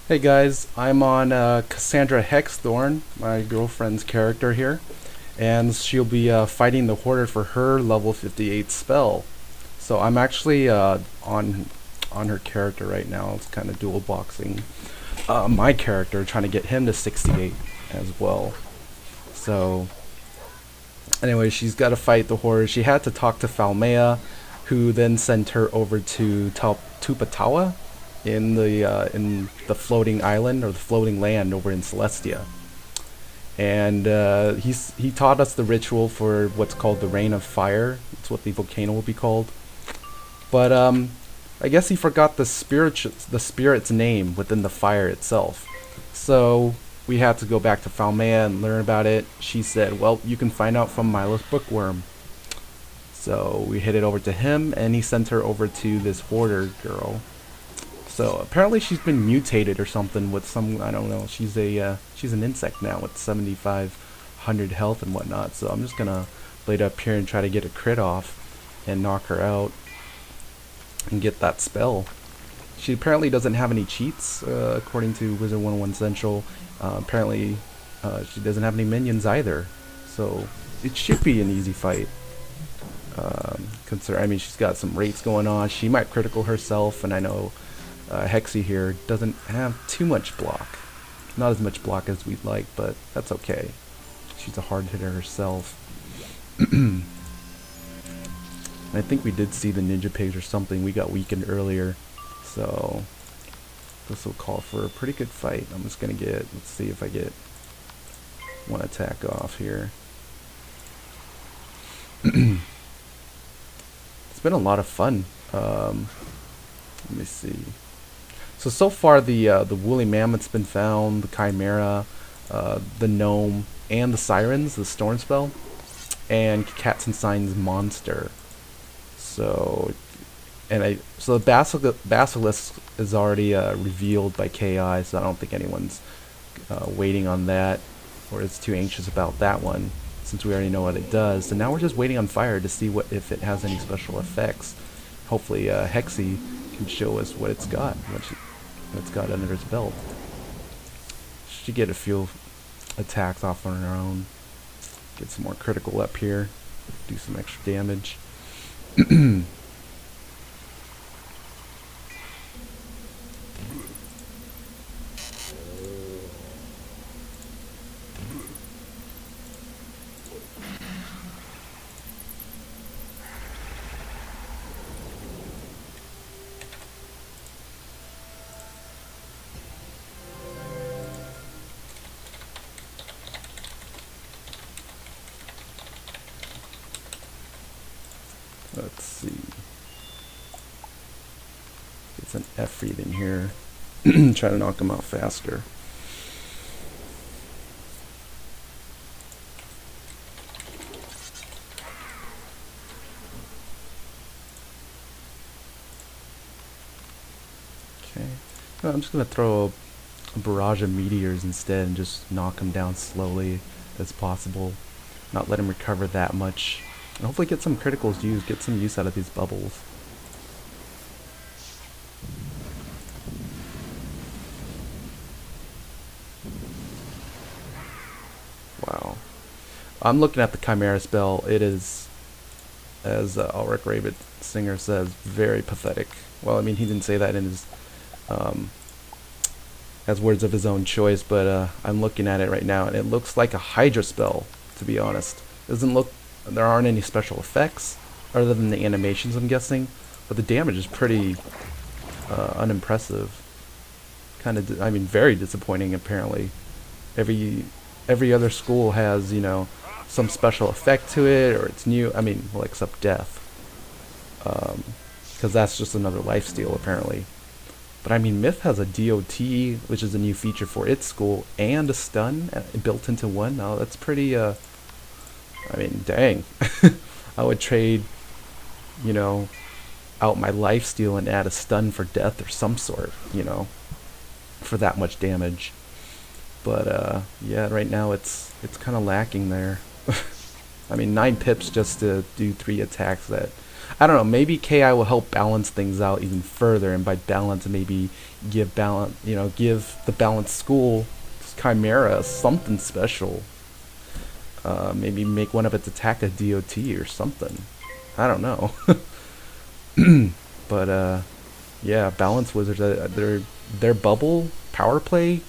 Hey guys, I'm on Cassandra Hexthorn, my girlfriend's character here, and she'll be fighting the hoarder for her level 58 spell. So I'm actually on her character right now. It's kind of dual boxing my character, trying to get him to 68 as well. So anyway, she's got to fight the hoarder. She had to talk to Falmea, who then sent her over to Tupatawa in the floating island or the floating land over in Celestia. And he taught us the ritual for what's called the Rain of Fire. That's what the volcano will be called. But I guess he forgot the spirit's name within the fire itself. So we had to go back to Falmea and learn about it. She said, "Well, you can find out from Milo's bookworm." So we hit it over to him, and he sent her over to this hoarder girl. So apparently she's been mutated or something with some, I don't know. She's an insect now with 7,500 health and whatnot. So I'm just gonna blade up here and try to get a crit off and knock her out and get that spell. She apparently doesn't have any cheats, according to Wizard101 Central. Apparently she doesn't have any minions either. So it should be an easy fight. I mean, she's got some rates going on. She might critical herself, and I know Hexy here doesn't have too much block. Not as much block as we'd like, but that's okay. She's a hard hitter herself. I think we did see the ninja pigs or something. We got weakened earlier, so this will call for a pretty good fight. I'm just gonna let's see if I get one attack off here. It's been a lot of fun. Let me see. So far the woolly mammoth's been found, the chimera, the gnome, and the sirens, the storm spell, and Cats and Signs monster. So the basilisk is already revealed by KI, so I don't think anyone's waiting on that or is too anxious about that one, since we already know what it does. So now we're just waiting on fire to see if it has any special effects. Hopefully Hexy can show us what it's got, what it's got under its belt. She get a few attacks off on her own. Get some more critical up here. Do some extra damage. Let's see. Get an F read in here. Try to knock him out faster. Okay. No, I'm just gonna throw a barrage of meteors instead and just knock him down slowly as possible. Not let him recover that much. And hopefully get some criticals used, get some use out of these bubbles. Wow. I'm looking at the Chimera spell. It is, as Ulrich Rabbit Singer says, very pathetic. Well, I mean, he didn't say that in his, as words of his own choice, but I'm looking at it right now, and it looks like a Hydra spell, to be honest. It doesn't look, there aren't any special effects, other than the animations, I'm guessing, but the damage is pretty unimpressive. Kind of, I mean, very disappointing, apparently. Every other school has, you know, some special effect to it, or it's new. I mean, well, except death, because that's just another lifesteal, apparently. But I mean, Myth has a DOT, which is a new feature for its school, and a stun built into one. Now that's pretty, I mean, dang. I would trade, you know, out my lifesteal and add a stun for death or some sort, you know, for that much damage. But yeah, right now it's kind of lacking there. I mean, 9 pips just to do 3 attacks. That I don't know, maybe KI will help balance things out even further, and by balance maybe give give the balanced school Chimera something special. Maybe make one of its attack a DOT or something. I don't know. But yeah, balance wizards, their bubble power play,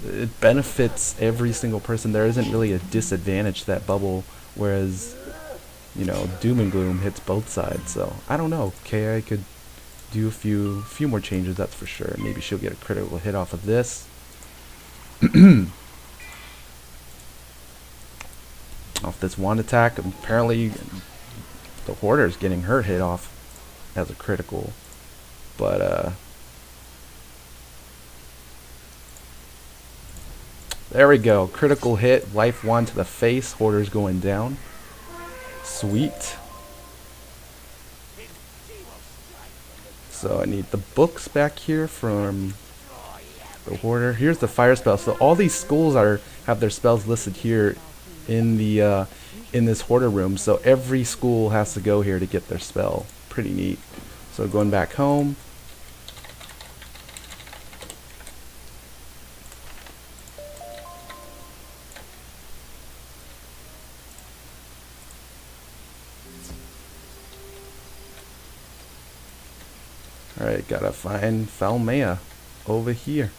it benefits every single person. There isn't really a disadvantage to that bubble, whereas, you know, Doom and Gloom hits both sides. So I don't know. KI could do a few more changes, that's for sure. Maybe she'll get a critical hit off of this. Off this one attack. Apparently the hoarder is getting her hit off as a critical, but there we go, critical hit, life 1 to the face, hoarder's going down. Sweet. So I need the books back here from the hoarder. Here's the fire spell. So all these schools have their spells listed here in the in this hoarder room. So every school has to go here to get their spell. Pretty neat. So going back home. Alright, gotta find Falmea over here.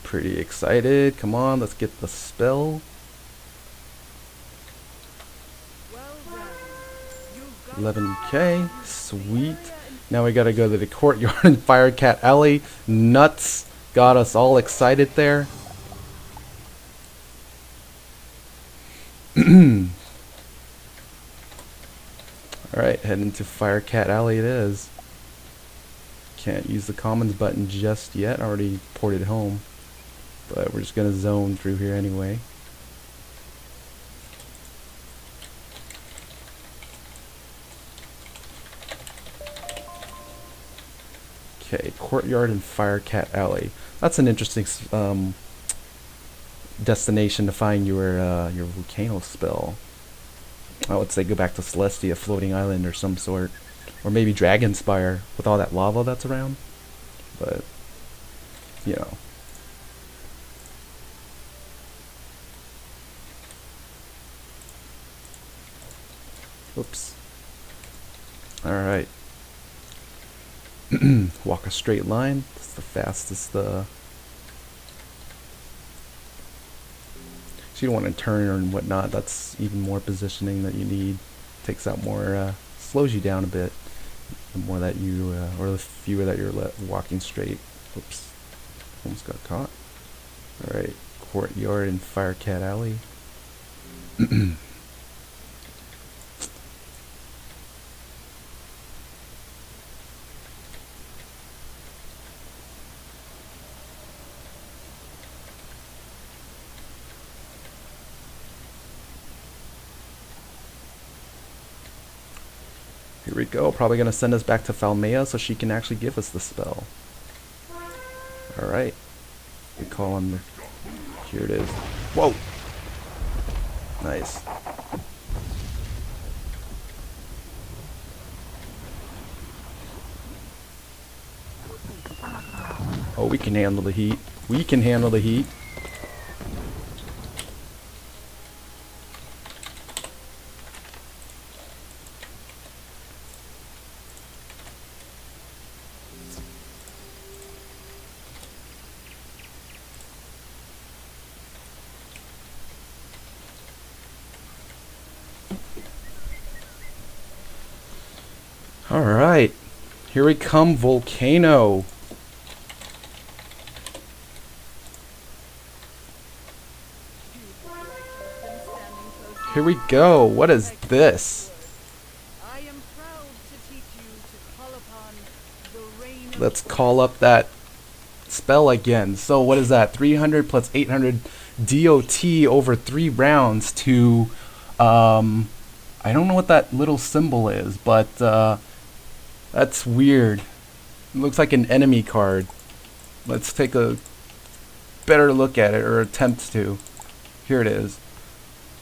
Pretty excited. Come on, let's get the spell. 11k. Sweet. Now we gotta go to the courtyard in Firecat Alley. Nuts. Got us all excited there. Alright, heading to Firecat Alley it is. Can't use the commons button just yet. Already ported home. But we're just gonna zone through here anyway. Okay, courtyard and Firecat Alley. That's an interesting destination to find your volcano spell. I would say go back to Celestia, floating island or some sort, or maybe Dragonspire with all that lava that's around. But you know. Oops. Alright. Walk a straight line. That's the fastest. So you don't want to turn and whatnot. That's even more positioning that you need. Takes out more, slows you down a bit. The more that you, or the fewer that you're walking straight. Oops. Almost got caught. Alright. Courtyard and Firecat Alley. Here we go. Probably going to send us back to Falmea so she can actually give us the spell. Alright. We call on the... Here it is. Whoa! Nice. Oh, we can handle the heat. We can handle the heat. Alright, here we come, volcano. Here we go. What is this? Let's call up that spell again. So what is that? 300 plus 800 DOT over 3 rounds to I don't know what that little symbol is, but that's weird. It looks like an enemy card. Let's take a better look at it, or attempt to. Here it is.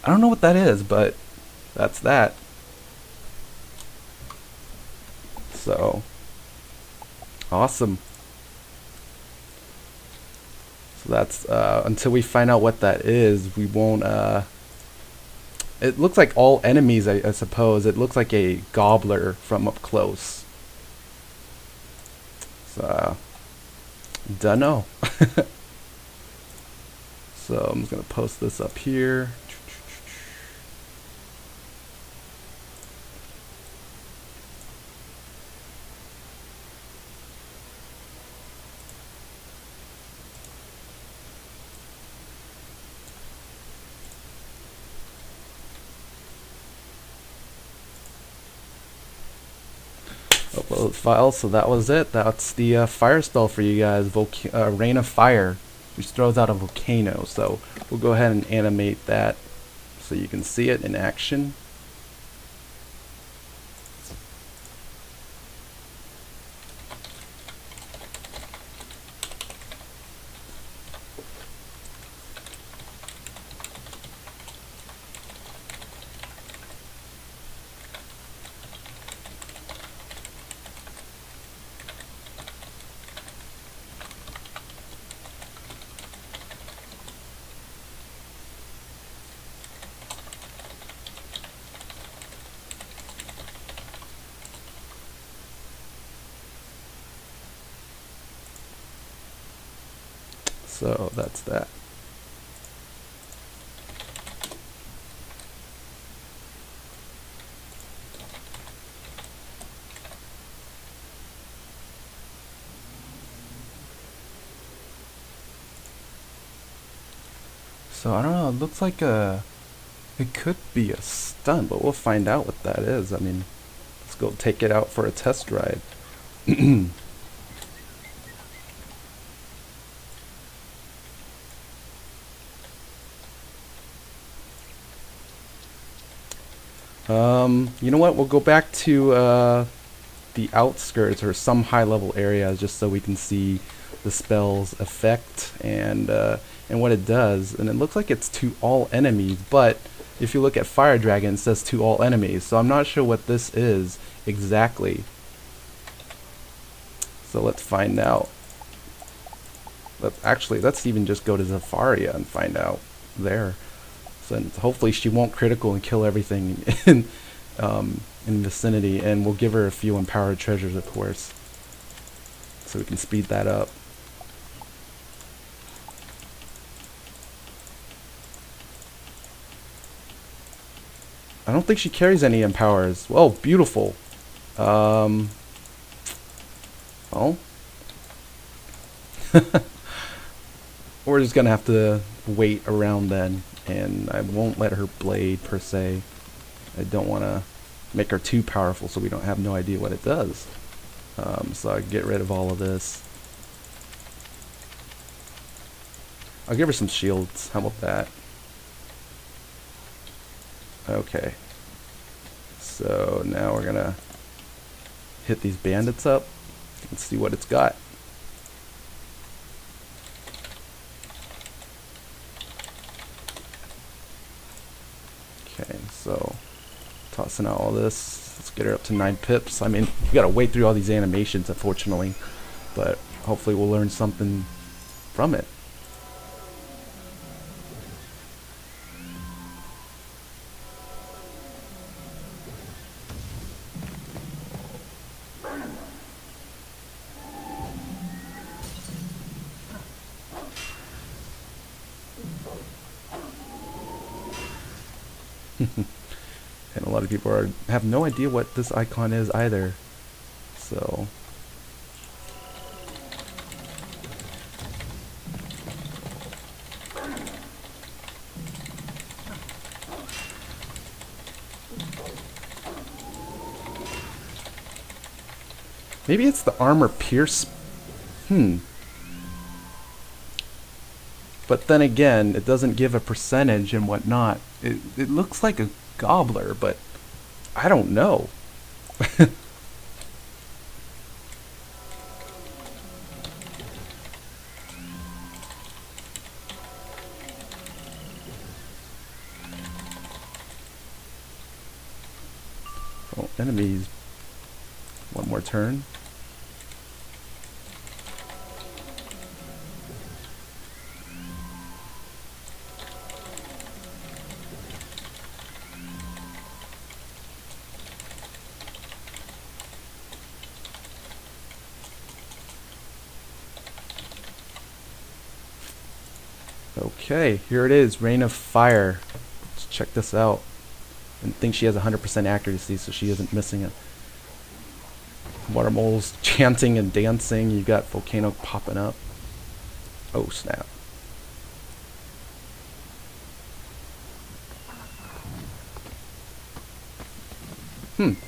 I don't know what that is, but that's that. So, awesome. So that's, until we find out what that is, we won't, it looks like all enemies, I suppose. It looks like a gobbler from up close. So, dunno. So I'm just going to post this up here. Upload file. So that was it. That's the fire spell for you guys. Rain of Fire, which throws out a volcano. So we'll go ahead and animate that so you can see it in action. So that's that. So I don't know, it looks like it could be a stunt, but we'll find out what that is. I mean, let's go take it out for a test ride. You know what? We'll go back to the outskirts or some high-level areas just so we can see the spell's effect and what it does. And it looks like it's to all enemies, but if you look at Fire Dragon, it says to all enemies. So I'm not sure what this is exactly. So let's find out. Let's even just go to Zafaria and find out there. So hopefully she won't critical and kill everything in vicinity, and we'll give her a few empowered treasures, of course, so we can speed that up. I don't think she carries any empowers. Well, beautiful. Well. We're just gonna have to wait around then, and I won't let her blade per se. I don't want to make her too powerful so we don't have no idea what it does. So I get rid of all of this. I'll give her some shields. How about that? Okay. So now we're gonna hit these bandits up and see what it's got. Okay, so tossing out all this. Let's get her up to 9 pips. I mean, you gotta wait through all these animations, unfortunately, but hopefully we'll learn something from it. And a lot of people have no idea what this icon is either. So maybe it's the armor pierce. But then again, it doesn't give a percentage and whatnot. It looks like a gobbler, but I don't know. Oh, enemies. One more turn. Okay, here it is, Rain of Fire. Let's check this out. I think she has 100% accuracy, so she isn't missing it. Water moles chanting and dancing. You got volcano popping up. Oh snap.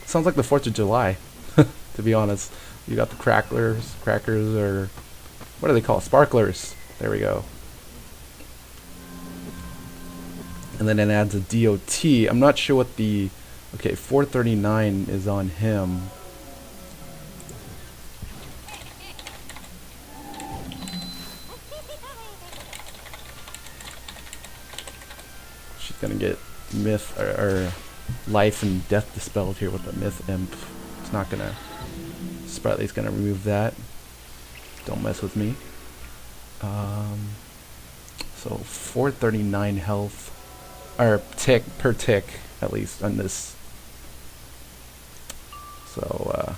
Sounds like the 4th of July, to be honest. You got the crackers, or what do they call it? Sparklers. There we go. And then it adds a DOT. I'm not sure what the... Okay, 439 is on him. She's gonna get myth or life and death dispelled here with the myth imp. It's not gonna... Sprightly's gonna remove that. Don't mess with me. So 439 health. Or tick per tick, at least on this. So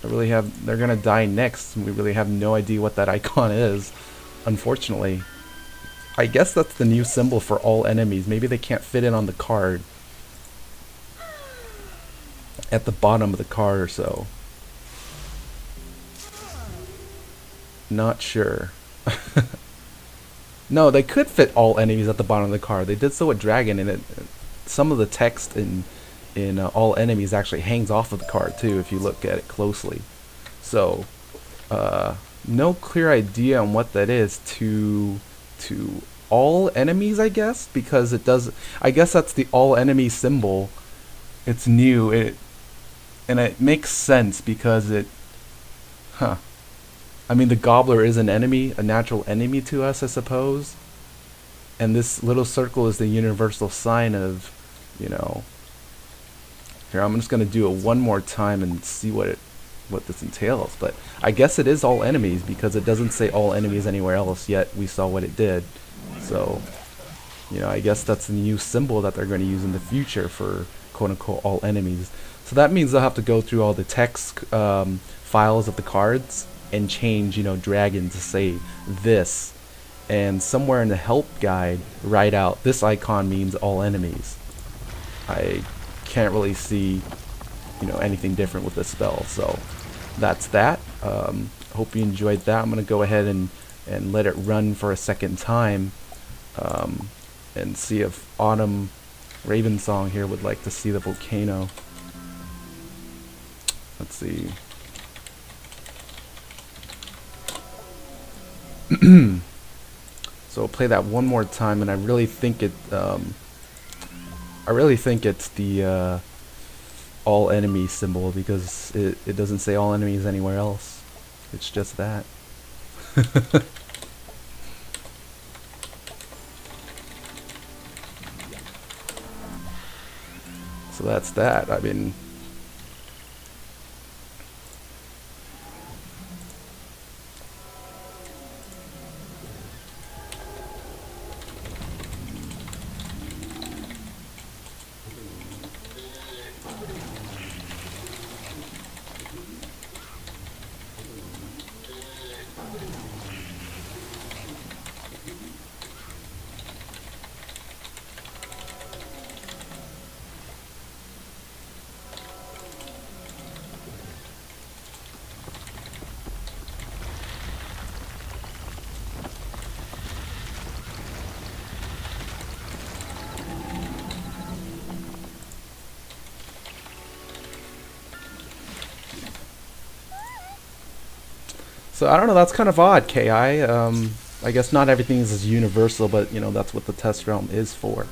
I really have. They're gonna die next, and we really have no idea what that icon is. Unfortunately, I guess that's the new symbol for all enemies. Maybe they can't fit it on the card at the bottom of the card or so. Not sure. No, they could fit all enemies at the bottom of the card. They did so with Dragon, and some of the text in all enemies actually hangs off of the card too, if you look at it closely. So, no clear idea on what that is to all enemies, I guess, because it does. I guess that's the all enemy symbol. It's new, and it makes sense because it. I mean, the gobbler is an enemy, a natural enemy to us, I suppose. And this little circle is the universal sign of, you know. Here, I'm just gonna do it one more time and see what this entails. But I guess it is all enemies because it doesn't say all enemies anywhere else. Yet we saw what it did. So, you know, I guess that's the new symbol that they're going to use in the future for quote-unquote all enemies. So that means they'll have to go through all the text files of the cards and change, you know, dragon to say this, and somewhere in the help guide write out this icon means all enemies. I can't really see, you know, anything different with this spell. So that's that. Hope you enjoyed that. I'm gonna go ahead and let it run for a second time, and see if Autumn Ravensong here would like to see the volcano. Let's see. So I'll play that one more time, and I really think it's the all enemy symbol, because it doesn't say all enemies anywhere else. It's just that. So that's that. I mean, so I don't know, that's kind of odd, KI. I guess not everything is as universal, but you know, that's what the test realm is for.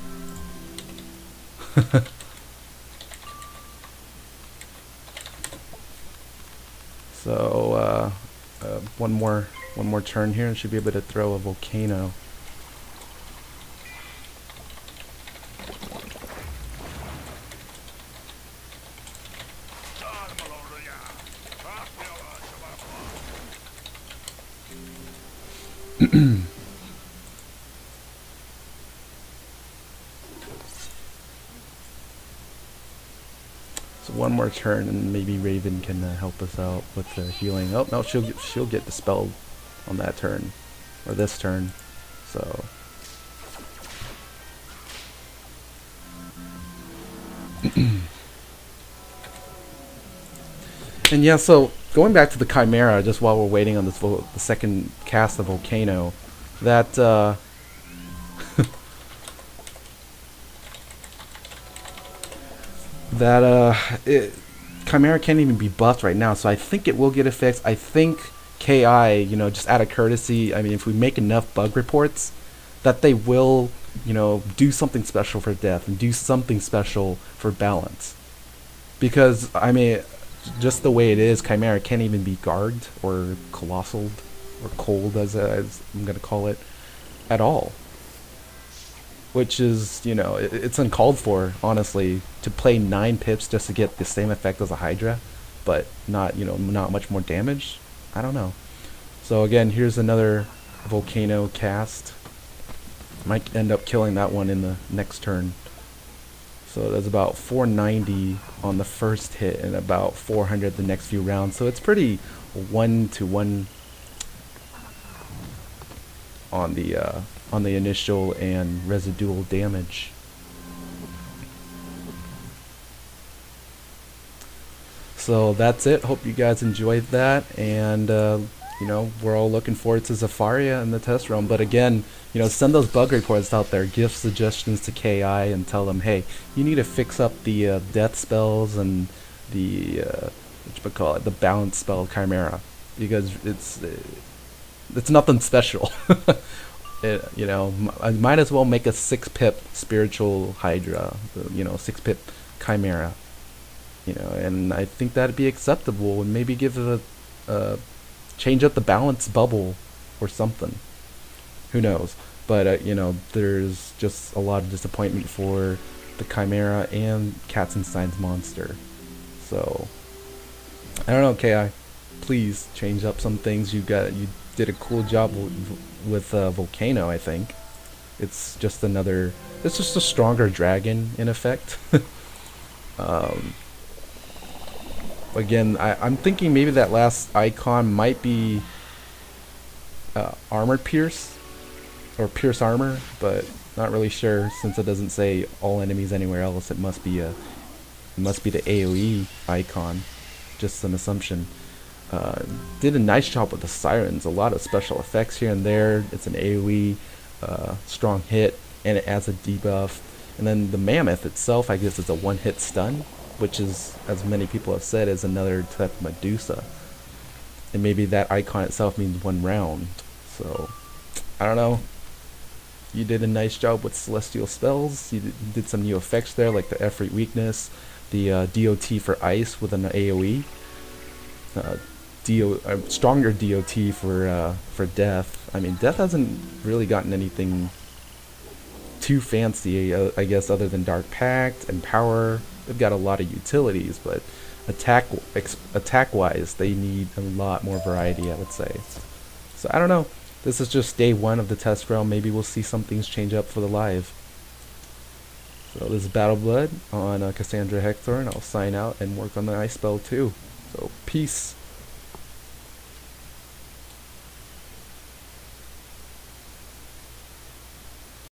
So one more turn here and should be able to throw a volcano. So one more turn, and maybe Raven can help us out with the healing. Oh no, she'll get dispelled on that turn, or this turn. So and yeah, so going back to the Chimera, just while we're waiting on this the second cast of Volcano, that Chimera can't even be buffed right now, so I think it will get a fix. I think KI, you know, just out of courtesy, I mean, if we make enough bug reports, that they will, you know, do something special for death and do something special for balance. Because, I mean, just the way it is, Chimera can't even be guarded or colossal or cold, as I'm going to call it, at all. Which is, you know, it's uncalled for, honestly, to play 9 pips just to get the same effect as a Hydra, but not, you know, not much more damage. I don't know. So again, here's another Volcano cast. Might end up killing that one in the next turn. So that's about 490 on the first hit and about 400 the next few rounds. So it's pretty 1-to-1 on the initial and residual damage. So that's it. Hope you guys enjoyed that, and you know, we're all looking forward to Zafaria in the test realm. But again, you know, send those bug reports out there, give suggestions to KI, and tell them, hey, you need to fix up the death spells and the the balance spell Chimera, because it's nothing special. You know, I might as well make a 6-pip spiritual Hydra, you know, 6-pip Chimera, you know, and I think that'd be acceptable, and maybe give it a change up the balance bubble or something. Who knows? But you know, there's just a lot of disappointment for the Chimera and Katzenstein's monster. So I don't know, KI. Please change up some things. You did a cool job with Volcano. I think it's just a stronger dragon in effect. Again, I'm thinking maybe that last icon might be Armored Pierce or Pierce Armor, but not really sure since it doesn't say all enemies anywhere else. It must be the AoE icon. Just some assumption. Did a nice job with the sirens. A lot of special effects here and there. It's an AoE strong hit, and it adds a debuff. And then the mammoth itself, I guess, is a one-hit stun, which is, as many people have said, is another type of Medusa. And maybe that icon itself means 1 round. So I don't know. You did a nice job with celestial spells. You did some new effects there, like the Efreet weakness, the DOT for ice with an AoE. Stronger DOT for death. I mean, death hasn't really gotten anything too fancy, I guess, other than Dark Pact and power. They've got a lot of utilities, but attack wise, they need a lot more variety, I would say. So I don't know. This is just day 1 of the test realm. Maybe we'll see some things change up for the live. So this is Battleblood on Cassandra Hexthorn. I'll sign out and work on the ice spell too. So peace.